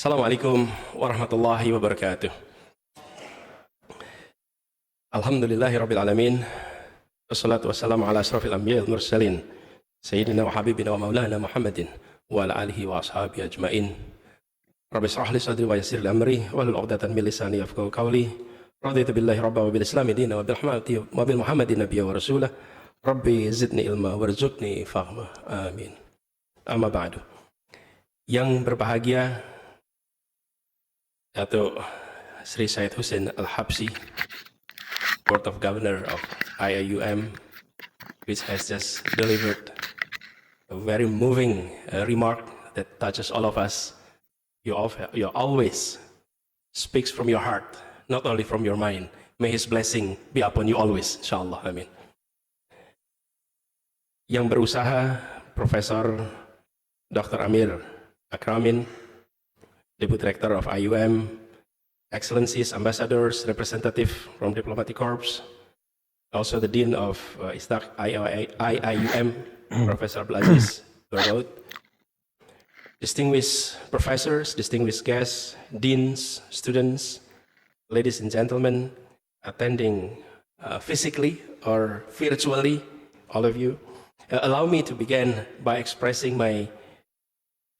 Assalamualaikum warahmatullahi wabarakatuh. Alhamdulillahi rabbil alamin. Wassalatu wassalamu ala asrafil anbiya wal mursalin. Sayyidina wa habibina wa maulana Muhammadin wa ala alihi wa ashabihi ajmain. Rabbi shrah li sadri wa yassir li amri wahlul 'uqdatam min lisani yafqahu qawli. Raditu billahi rabban wa bil islami dinan wa bil Muhammadin nabiyyan wa rasulah. Rabbi zidni ilma warzuqni fahma. Amin. Amma ba'du. Yang berbahagia Datuk Sri Syed Hussein Al-Habsyi, Board of Governor of IIUM, which has just delivered a very moving remark that touches all of us. You always speaks from your heart, not only from your mind. May His blessing be upon you always, insyaAllah. Amin. Yang berusaha, Profesor Dr. Amir Akramin, Deputy Rector of IIUM, Excellencies, Ambassadors, Representative from Diplomatic Corps, also the Dean of IIUM, Professor Abdulaziz Berdaud, distinguished professors, distinguished guests, deans, students, ladies and gentlemen, attending physically or virtually, all of you. Allow me to begin by expressing my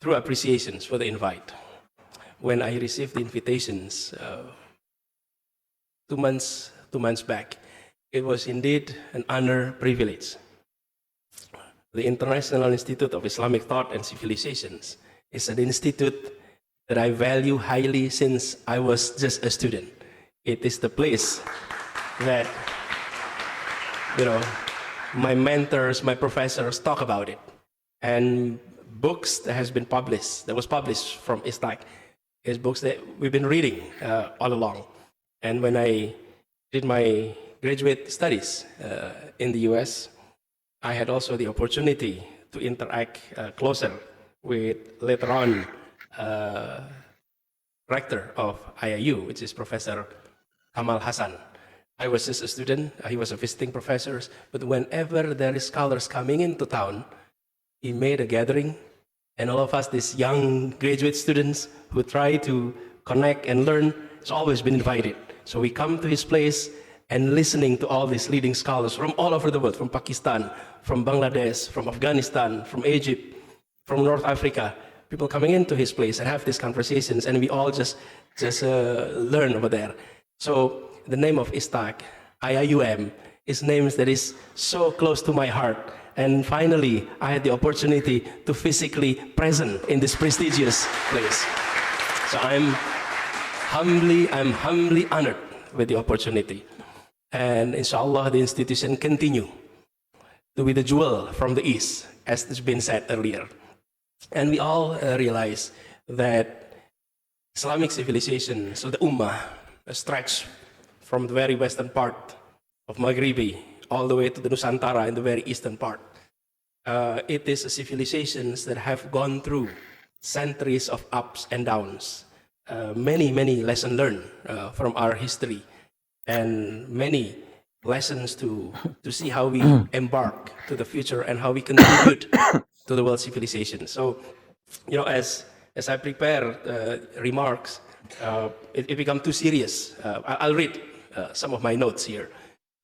true appreciations for the invite. When I received the invitations 2 months back, it was indeed an honor, privilege. The International Institute of Islamic Thought and Civilizations is an institute that I value highly since I was just a student. It is the place that, my mentors, my professors talk about it. And books that was published from ISTAC is books that we've been reading all along. And when I did my graduate studies in the US, I had also the opportunity to interact closer with, later on, rector of IIU, which is Professor Kamal Hassan. I was just a student, he was a visiting professor, but whenever there is scholars coming into town, he made a gathering, and all of us, these young graduate students who try to connect and learn, has always been invited. So we come to his place and listening to all these leading scholars from all over the world, from Pakistan, from Bangladesh, from Afghanistan, from Egypt, from North Africa, people coming into his place and have these conversations, and we all just learn over there. So the name of ISTAC, IIUM, is names that is so close to my heart. And finally, I had the opportunity to physically present in this prestigious place. So I'm humbly honored with the opportunity. And inshallah, the institution continue to be the jewel from the East, as has been said earlier. And we all realize that Islamic civilization, so the Ummah, stretch from the very western part of Maghribi all the way to the Nusantara in the very eastern part. It is a civilizations that have gone through centuries of ups and downs, many lessons learned from our history, and many lessons to see how we embark to the future and how we contribute to the world civilization. So, as I prepare remarks, it become too serious. I'll read some of my notes here,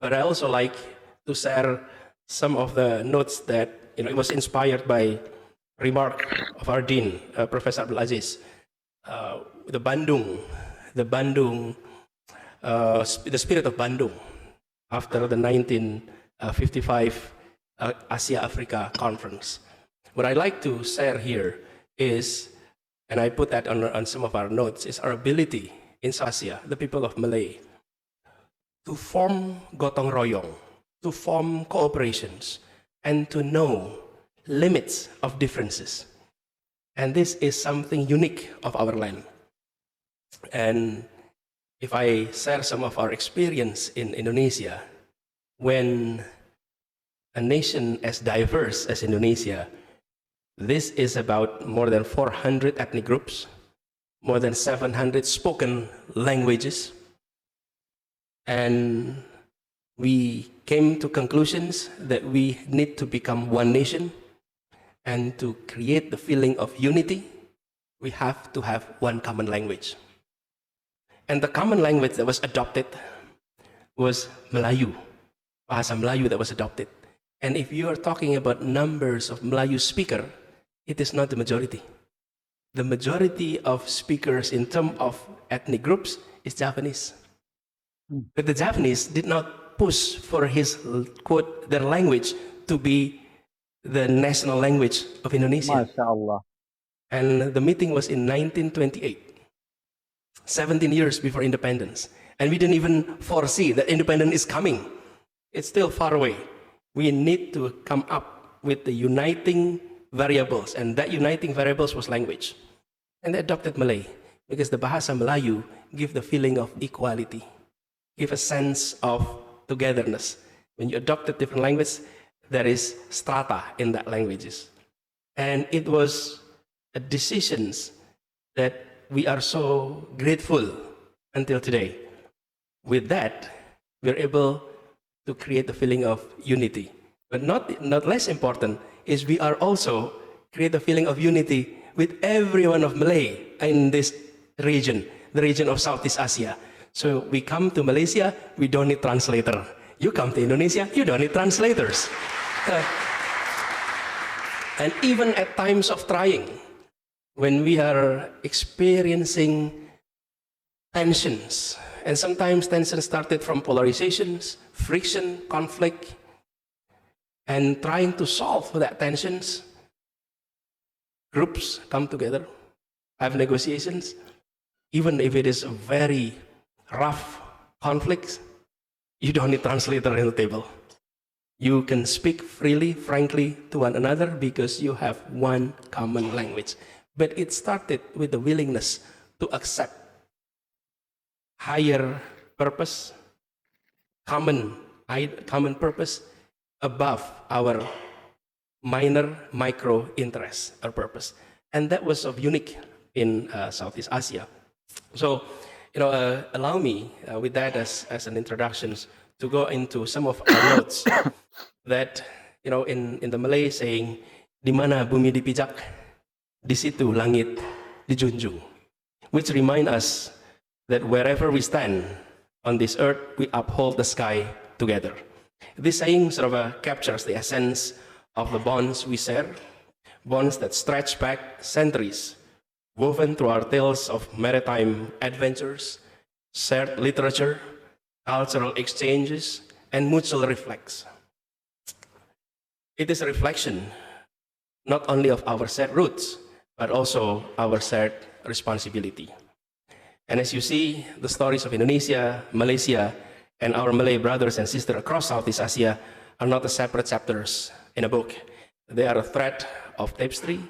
but I also like to share some of the notes that it was inspired by remark of our dean, Professor Abdulaziz. The spirit of Bandung after the 1955 Asia-Africa conference. What I like to share here is, and I put that on some of our notes, is our ability in Asia, the people of Malay, to form gotong royong, to form cooperations, and to know limits of differences. And this is something unique of our land. And if I share some of our experience in Indonesia, when a nation as diverse as Indonesia, this is about more than 400 ethnic groups, more than 700 spoken languages, and we came to conclusions that we need to become one nation and to create the feeling of unity we have to have one common language. And the common language that was adopted was Melayu, Bahasa Melayu that was adopted. And if you are talking about numbers of Melayu speaker, it is not the majority. The majority of speakers in terms of ethnic groups is Japanese. But the Japanese did not push for his, quote, their language to be the national language of Indonesia. MashaAllah. And the meeting was in 1928, 17 years before independence. And we didn't even foresee that independence is coming. It's still far away. We need to come up with the uniting variables, and that uniting variables was language. And they adopted Malay, because the Bahasa Melayu give the feeling of equality, give a sense of togetherness. When you adopt a different language, there is strata in that languages. And it was a decisions that we are so grateful until today. With that, we're able to create the feeling of unity. But not less important is we are also create a feeling of unity with everyone of Malay in this region, the region of Southeast Asia. So we come to Malaysia, we don't need translator. You come to Indonesia, you don't need translators. And even at times of trying, when we are experiencing tensions, and sometimes tension started from polarizations, friction, conflict, and trying to solve that tensions, groups come together, have negotiations, even if it is a very rough conflict, you don't need translator on the table. You can speak freely, frankly to one another because you have one common language. But it started with the willingness to accept higher purpose, common purpose above our minor micro interests or purpose. And that was of unique in Southeast Asia. So, allow me with that as an introduction to go into some of our notes that, in the Malay saying, di mana bumi dipijak, di situ langit dijunjung, which remind us that wherever we stand on this earth, we uphold the sky together. This saying sort of captures the essence of the bonds we share, bonds that stretch back centuries, woven through our tales of maritime adventures, shared literature, cultural exchanges, and mutual reflex. It is a reflection not only of our shared roots, but also our shared responsibility. And as you see, the stories of Indonesia, Malaysia, and our Malay brothers and sisters across Southeast Asia are not the separate chapters in a book. They are a thread of tapestry,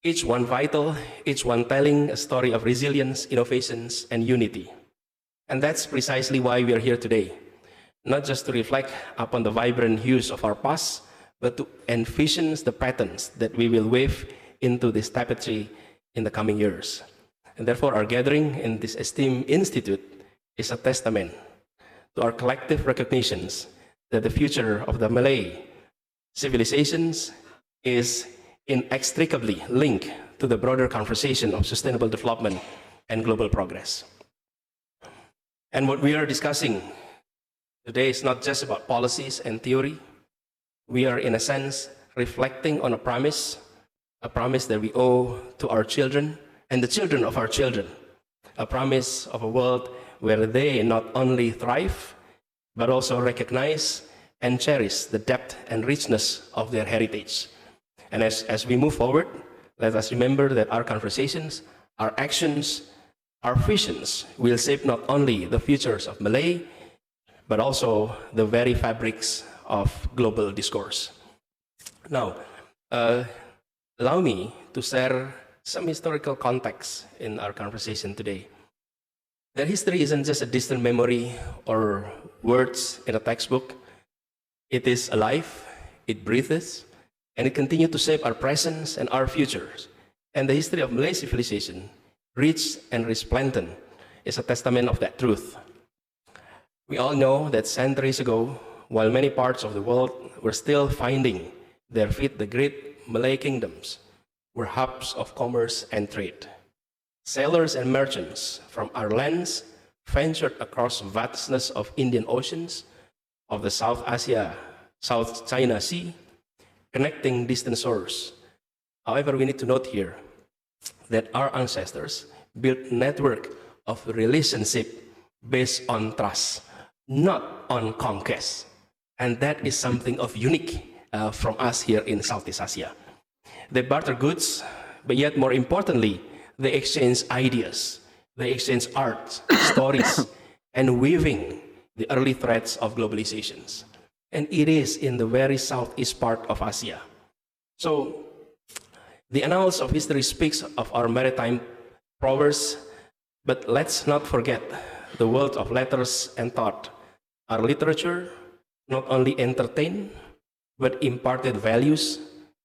each one vital, each one telling a story of resilience, innovations, and unity. And that's precisely why we are here today, not just to reflect upon the vibrant hues of our past, but to envision the patterns that we will weave into this tapestry in the coming years. And therefore, our gathering in this esteemed institute is a testament to our collective recognitions that the future of the Malay civilizations is inextricably linked to the broader conversation of sustainable development and global progress. And what we are discussing today is not just about policies and theory. We are, in a sense, reflecting on a promise that we owe to our children and the children of our children, a promise of a world where they not only thrive, but also recognize and cherish the depth and richness of their heritage. And as we move forward, let us remember that our conversations, our actions, our visions will shape not only the futures of Malay, but also the very fabrics of global discourse. Now, allow me to share some historical context in our conversation today. That history isn't just a distant memory or words in a textbook. It is alive, it breathes, and it continues to shape our present and our futures. And the history of Malay civilization, rich and resplendent, is a testament of that truth. We all know that centuries ago, while many parts of the world were still finding their feet, the great Malay kingdoms were hubs of commerce and trade. Sailors and merchants from our lands ventured across vastness of Indian Oceans, of the South China Sea, connecting distant shores. However, we need to note here that our ancestors built a network of relationship based on trust, not on conquest. And that is something of unique from us here in Southeast Asia. They barter goods, but yet more importantly, they exchange ideas, they exchange art, stories, and weaving the early threads of globalizations. And it is in the very southeast part of Asia. So the annals of history speaks of our maritime prowess, but let's not forget the world of letters and thought. Our literature not only entertained, but imparted values,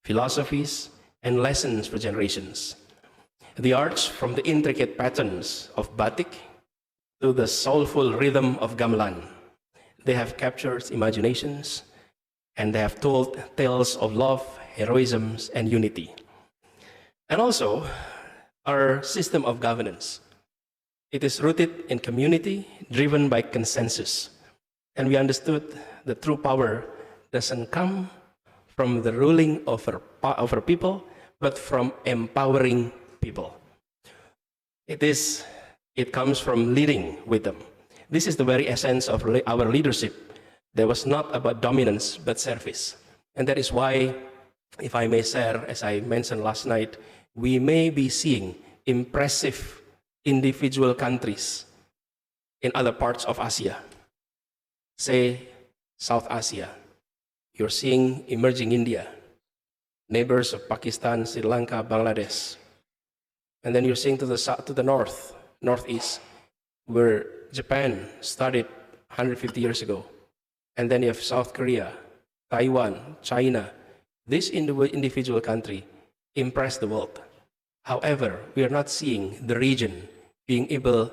philosophies, and lessons for generations. The arts, from the intricate patterns of batik to the soulful rhythm of gamelan, they have captured imaginations, and they have told tales of love, heroism, and unity. And also, our system of governance. It is rooted in community, driven by consensus. And we understood that true power doesn't come from the ruling over people, but from empowering people. It comes from leading with them. This is the very essence of our leadership. That was not about dominance, but service. And that is why, if I may share, as I mentioned last night, we may be seeing impressive individual countries in other parts of Asia. Say, South Asia. You're seeing emerging India, neighbors of Pakistan, Sri Lanka, Bangladesh. And then you're seeing to the north, northeast, where Japan started 150 years ago. And then you have South Korea, Taiwan, China. This individual country impressed the world. However, we are not seeing the region being able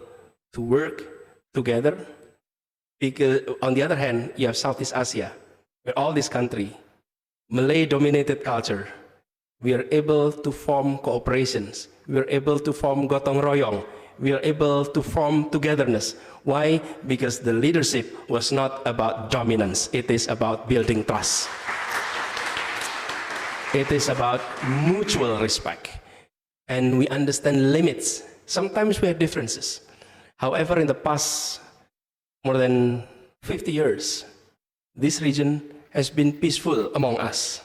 to work together, because on the other hand, you have Southeast Asia, where all this country, Malay-dominated culture, we are able to form cooperations. We are able to form gotong royong. We are able to form togetherness. Why? Because the leadership was not about dominance. It is about building trust. It is about mutual respect. And we understand limits. Sometimes we have differences. However, in the past more than 50 years, this region has been peaceful among us.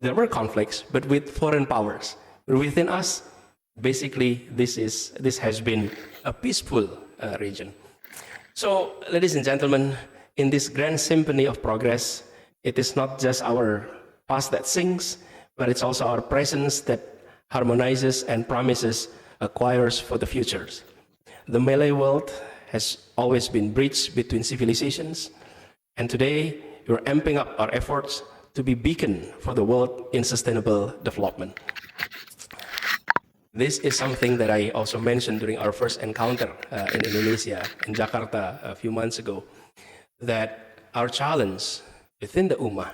There were conflicts, but with foreign powers. But within us, basically, this has been a peaceful region. So, ladies and gentlemen, in this grand symphony of progress, it is not just our past that sings, but it's also our presence that harmonizes and promises acquires for the futures. The Malay world has always been bridged between civilizations, and today we're amping up our efforts to be beacon for the world in sustainable development. This is something that I also mentioned during our first encounter in Indonesia, in Jakarta a few months ago, that our challenge within the Ummah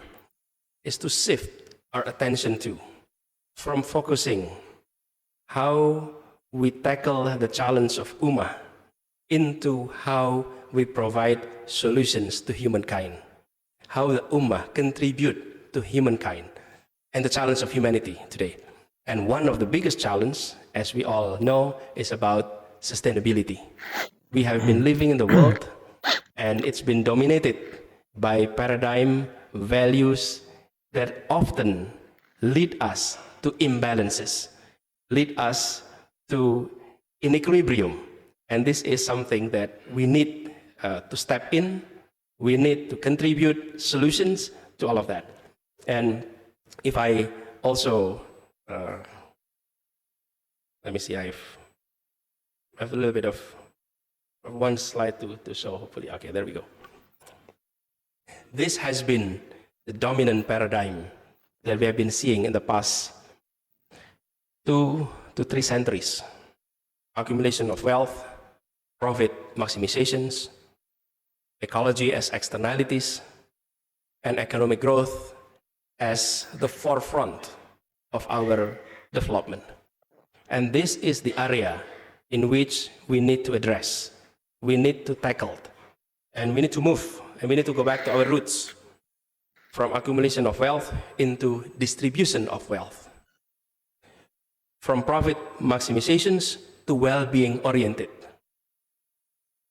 is to shift our attention to, from focusing how we tackle the challenge of Ummah into how we provide solutions to humankind, how the Ummah contribute to humankind and the challenge of humanity today. And one of the biggest challenges, as we all know, is about sustainability. We have been living in the world, and it's been dominated by paradigm values that often lead us to imbalances, lead us to inequilibrium. And this is something that we need to step in. We need to contribute solutions to all of that. And if I also, let me see, I have a little bit of one slide to show, hopefully. Okay, there we go. This has been the dominant paradigm that we have been seeing in the past 2 to 3 centuries. Accumulation of wealth, profit maximizations, ecology as externalities, and economic growth as the forefront of our development. And this is the area in which we need to address, we need to tackle, and we need to move, and we need to go back to our roots, from accumulation of wealth into distribution of wealth, from profit maximizations to well-being oriented,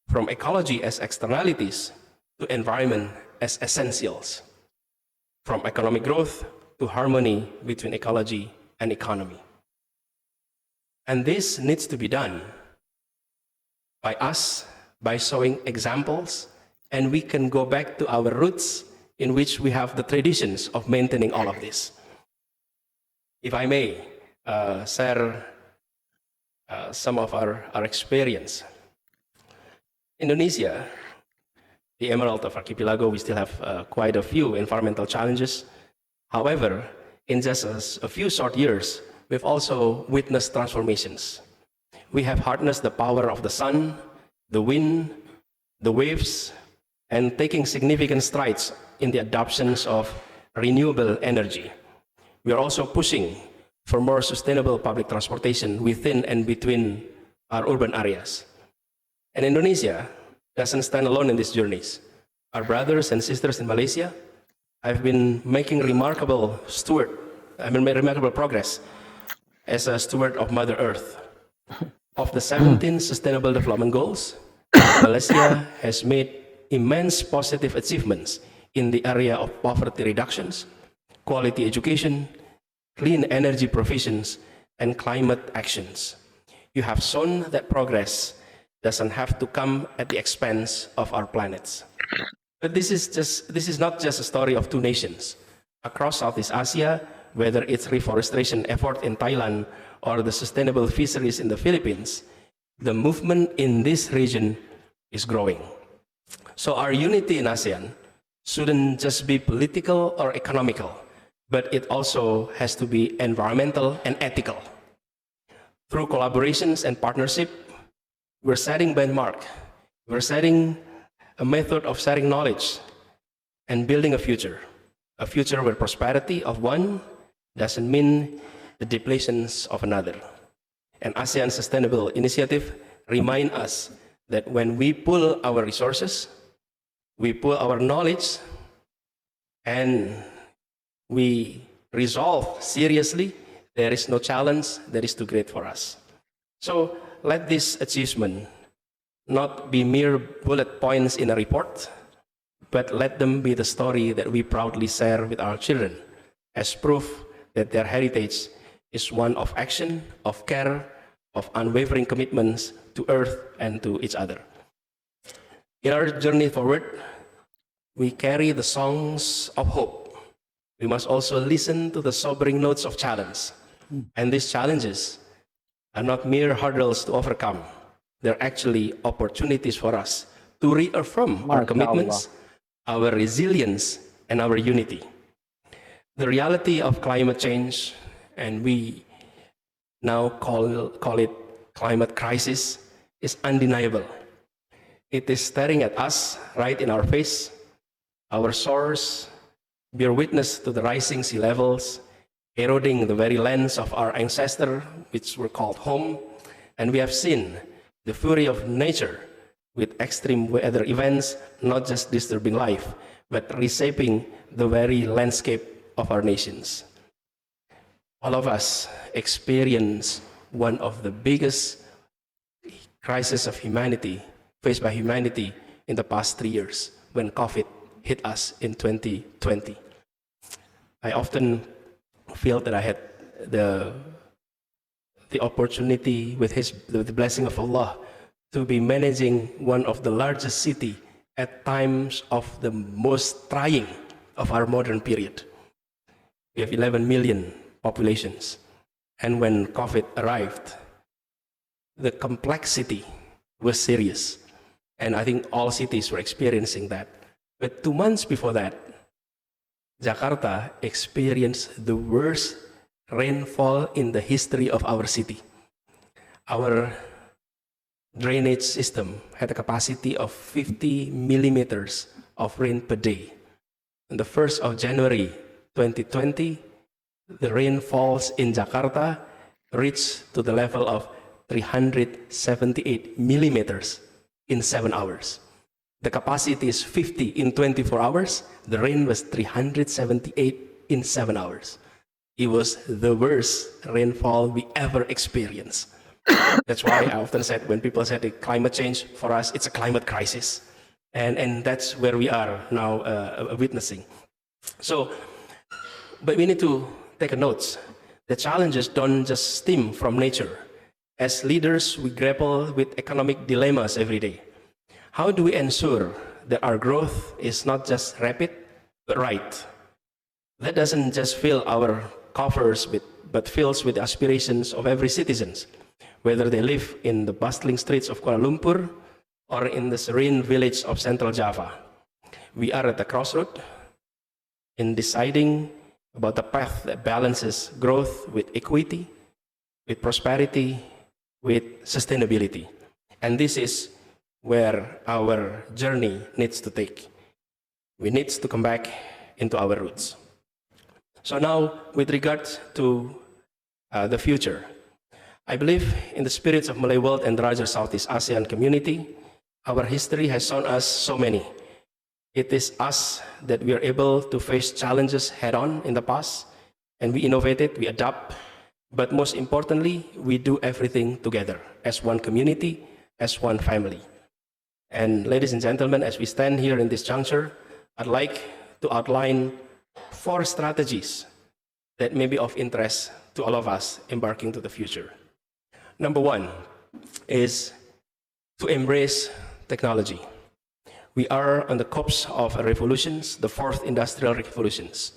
from ecology as externalities to environment as essentials, from economic growth to harmony between ecology and economy. And this needs to be done by us, by showing examples, and we can go back to our roots in which we have the traditions of maintaining all of this. If I may share some of our experience. Indonesia, the Emerald of Archipelago, we still have quite a few environmental challenges. However, in just a few short years, we've also witnessed transformations. We have harnessed the power of the sun, the wind, the waves, and taking significant strides in the adoptions of renewable energy. We are also pushing for more sustainable public transportation within and between our urban areas. And Indonesia doesn't stand alone in these journeys. Our brothers and sisters in Malaysia have been making remarkable progress as a steward of Mother Earth. Of the 17 Sustainable Development Goals, Malaysia has made immense positive achievements in the area of poverty reductions, quality education, clean energy provisions, and climate actions. You have shown that progress doesn't have to come at the expense of our planets. But this is not just a story of two nations. Across Southeast Asia, whether it's reforestation effort in Thailand or the sustainable fisheries in the Philippines, the movement in this region is growing. So our unity in ASEAN shouldn't just be political or economical, but it also has to be environmental and ethical. Through collaborations and partnership, we're setting benchmark. We're setting a method of sharing knowledge and building a future where prosperity of one doesn't mean the depletions of another. And ASEAN Sustainable Initiative remind us that when we pool our resources, we pool our knowledge, and we resolve seriously, there is no challenge that is too great for us. So let this achievement not be mere bullet points in a report, but let them be the story that we proudly share with our children as proof that their heritage is one of action, of care, of unwavering commitments to Earth and to each other. In our journey forward, we carry the songs of hope. We must also listen to the sobering notes of challenge. And these challenges are not mere hurdles to overcome. They're actually opportunities for us to reaffirm our commitments, our resilience, and our unity. The reality of climate change, and we now call it climate crisis, is undeniable. It is staring at us right in our face. Our shores bear witness to the rising sea levels, eroding the very lands of our ancestors, which were called home. And we have seen the fury of nature with extreme weather events, not just disturbing life, but reshaping the very landscape of our nations. All of us experience one of the biggest crises of humanity faced by humanity in the past 3 years when COVID hit us in 2020. I often feel that I had the opportunity with the blessing of Allah to be managing one of the largest city at times of the most trying of our modern period. We have 11 million populations. And when COVID arrived, the complexity was serious. And I think all cities were experiencing that. But 2 months before that, Jakarta experienced the worst rainfall in the history of our city. Our drainage system had a capacity of 50 millimeters of rain per day. On the 1st of January 2020, the rainfalls in Jakarta reached to the level of 378 millimeters in 7 hours. The capacity is 50 in 24 hours. The rain was 378 in 7 hours. It was the worst rainfall we ever experienced. That's why I often said, when people said climate change, for us, it's a climate crisis. And that's where we are now witnessing. So, but we need to take a note. The challenges don't just stem from nature. As leaders, we grapple with economic dilemmas every day. How do we ensure that our growth is not just rapid, but right? That doesn't just fill our coffers, but fills with the aspirations of every citizen, whether they live in the bustling streets of Kuala Lumpur or in the serene village of Central Java. We are at the crossroad in deciding about the path that balances growth with equity, with prosperity, with sustainability. And this is where our journey needs to take. We need to come back into our roots. So now, with regards to the future, I believe in the spirits of Malay world and the larger Southeast ASEAN community. Our history has shown us so many. It is us that we are able to face challenges head-on in the past, and we innovated, we adapt, but most importantly, we do everything together as one community, as one family. And ladies and gentlemen, as we stand here in this juncture, I'd like to outline 4 strategies that may be of interest to all of us embarking to the future. Number 1 is to embrace technology. We are on the cusp of revolutions, the 4th industrial revolutions.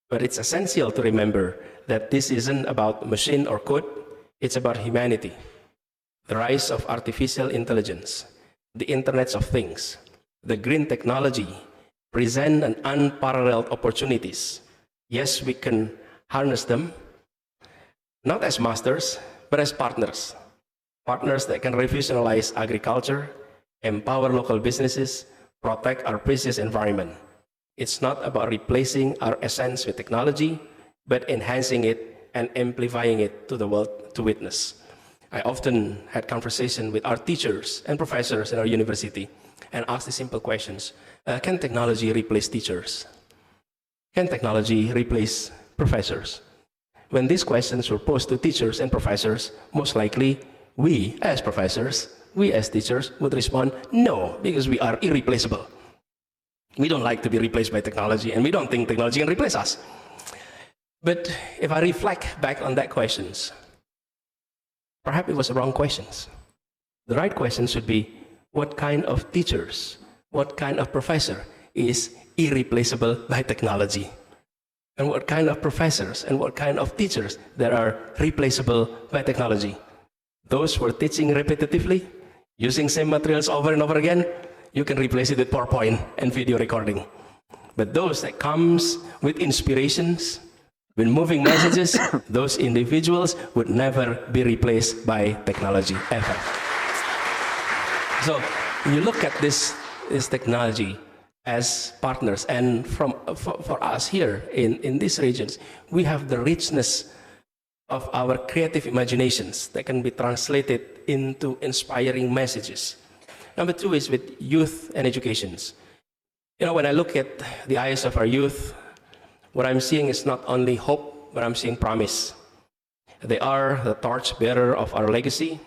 But it's essential to remember that this isn't about machine or code, it's about humanity. The rise of artificial intelligence, the Internet of Things, the green technology present an unparalleled opportunities. Yes, we can harness them, not as masters, but as partners. Partners that can revolutionize agriculture, empower local businesses, protect our precious environment. It's not about replacing our essence with technology, but enhancing it and amplifying it to the world to witness. I often had conversation with our teachers and professors in our university and asked the simple questions. Can technology replace teachers? Can technology replace professors? When these questions were posed to teachers and professors, most likely we as professors, we as teachers would respond, no, because we are irreplaceable. We don't like to be replaced by technology, and we don't think technology can replace us. But if I reflect back on that questions, perhaps it was the wrong questions. The right question should be, what kind of teachers, what kind of professor is irreplaceable by technology? And what kind of professors and what kind of teachers that are replaceable by technology? Those who are teaching repetitively, using same materials over and over again, you can replace it with PowerPoint and video recording. But those that comes with inspirations, with moving messages, those individuals would never be replaced by technology, ever. So when you look at this technology as partners, and for us here in these regions, we have the richness of our creative imaginations that can be translated into inspiring messages. Number 2 is with youth and educations. You know, when I look at the eyes of our youth, what I'm seeing is not only hope, but I'm seeing promise. They are the torchbearer of our legacy.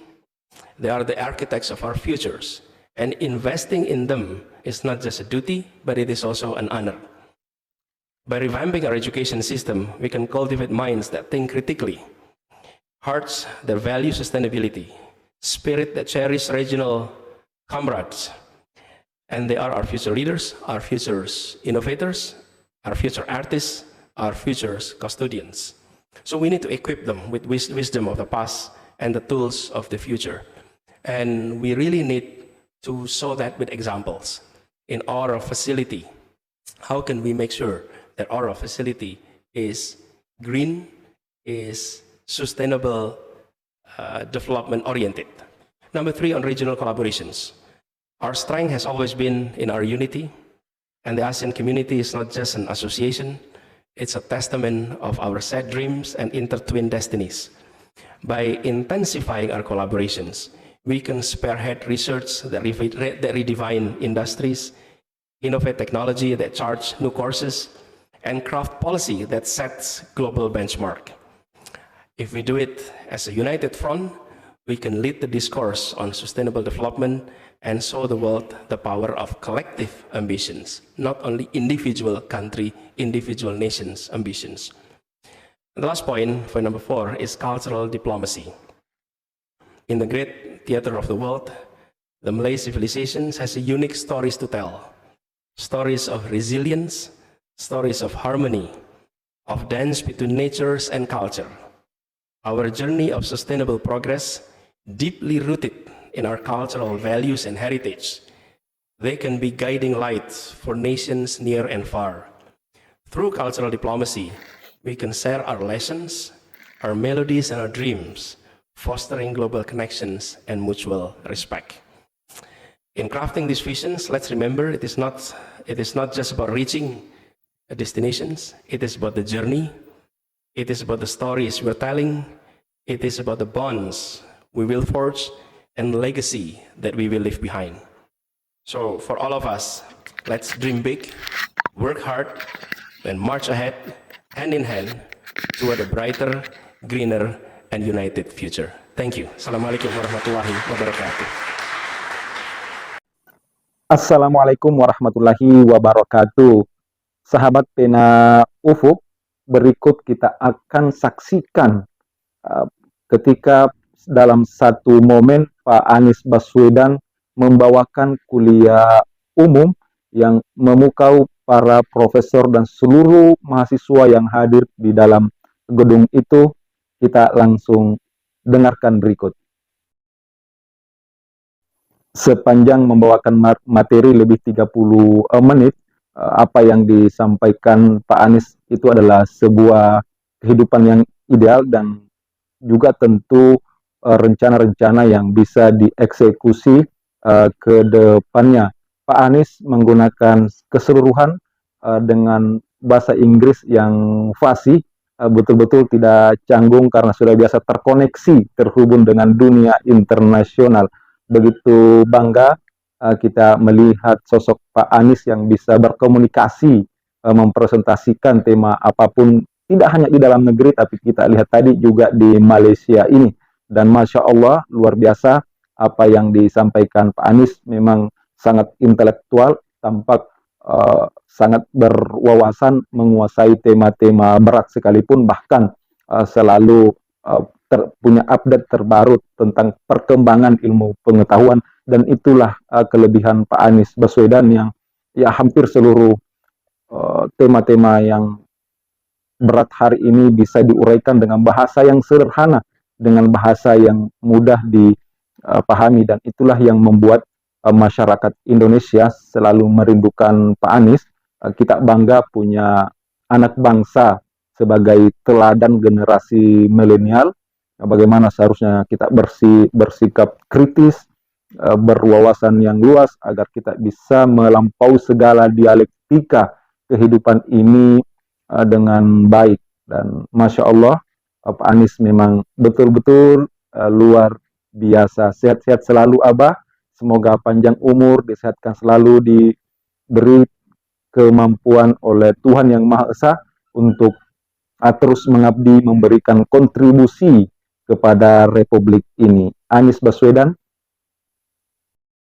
They are the architects of our futures. And investing in them is not just a duty, but it is also an honor. By revamping our education system, we can cultivate minds that think critically, hearts that value sustainability, spirit that cherish regional comrades. And they are our future leaders, our future innovators, our future artists, our future custodians. So we need to equip them with wisdom of the past and the tools of the future. And we really need to show that with examples. In our facility, how can we make sure that our facility is green, is sustainable, development oriented? Number 3, on regional collaborations. Our strength has always been in our unity, and the ASEAN community is not just an association, It's a testament of our shared dreams and intertwined destinies. By intensifying our collaborations, we can spearhead research that redefine industries, innovate technology that charts new courses, and craft policy that sets global benchmark. If we do it as a united front, we can lead the discourse on sustainable development and show the world the power of collective ambitions, not only individual country, individual nations' ambitions. And the last point number 4, is cultural diplomacy. In the great theater of the world, the Malay civilization has a unique stories to tell. Stories of resilience, stories of harmony, of dance between natures and culture. Our journey of sustainable progress, deeply rooted in our cultural values and heritage, they can be guiding lights for nations near and far. Through cultural diplomacy, we can share our lessons, our melodies, and our dreams, fostering global connections and mutual respect. In crafting these visions, let's remember it is not just about reaching destinations, it is about the journey, it is about the stories we're telling, it is about the bonds we will forge and legacy that we will leave behind. So for all of us, let's dream big, work hard, and march ahead, hand in hand, toward a brighter, greener, and united future. Thank you. Assalamualaikum warahmatullahi wabarakatuh. Assalamualaikum warahmatullahi wabarakatuh. Sahabat Pena Ufuk, berikut kita akan saksikan ketika dalam satu momen Pak Anies Baswedan membawakan kuliah umum yang memukau para profesor dan seluruh mahasiswa yang hadir di dalam gedung itu. Kita langsung dengarkan berikut. Sepanjang membawakan materi lebih 30 menit, apa yang disampaikan Pak Anies itu adalah sebuah kehidupan yang ideal dan juga tentu rencana-rencana yang bisa dieksekusi ke depannya. Pak Anies menggunakan keseluruhan dengan bahasa Inggris yang fasih, betul-betul tidak canggung karena sudah biasa terkoneksi, terhubung dengan dunia internasional. Begitu bangga kita melihat sosok Pak Anies yang bisa berkomunikasi, mempresentasikan tema apapun, tidak hanya di dalam negeri, tapi kita lihat tadi juga di Malaysia ini. Dan Masya Allah, luar biasa apa yang disampaikan Pak Anies, memang sangat intelektual, tampak sangat berwawasan, menguasai tema-tema berat sekalipun, bahkan selalu punya update terbaru tentang perkembangan ilmu pengetahuan. Dan itulah kelebihan Pak Anies Baswedan yang ya hampir seluruh tema-tema yang berat hari ini bisa diuraikan dengan bahasa yang sederhana, dengan bahasa yang mudah dipahami, dan itulah yang membuat masyarakat Indonesia selalu merindukan Pak Anies. Kita bangga punya anak bangsa sebagai teladan generasi milenial, bagaimana seharusnya kita bersikap kritis, berwawasan yang luas agar kita bisa melampaui segala dialektika kehidupan ini dengan baik. Dan Masya Allah, Pak Anies memang betul-betul luar biasa. Sehat-sehat selalu Abah, semoga panjang umur, disehatkan selalu, diberi kemampuan oleh Tuhan Yang Maha Esa untuk terus mengabdi, memberikan kontribusi kepada Republik ini. Anies Baswedan,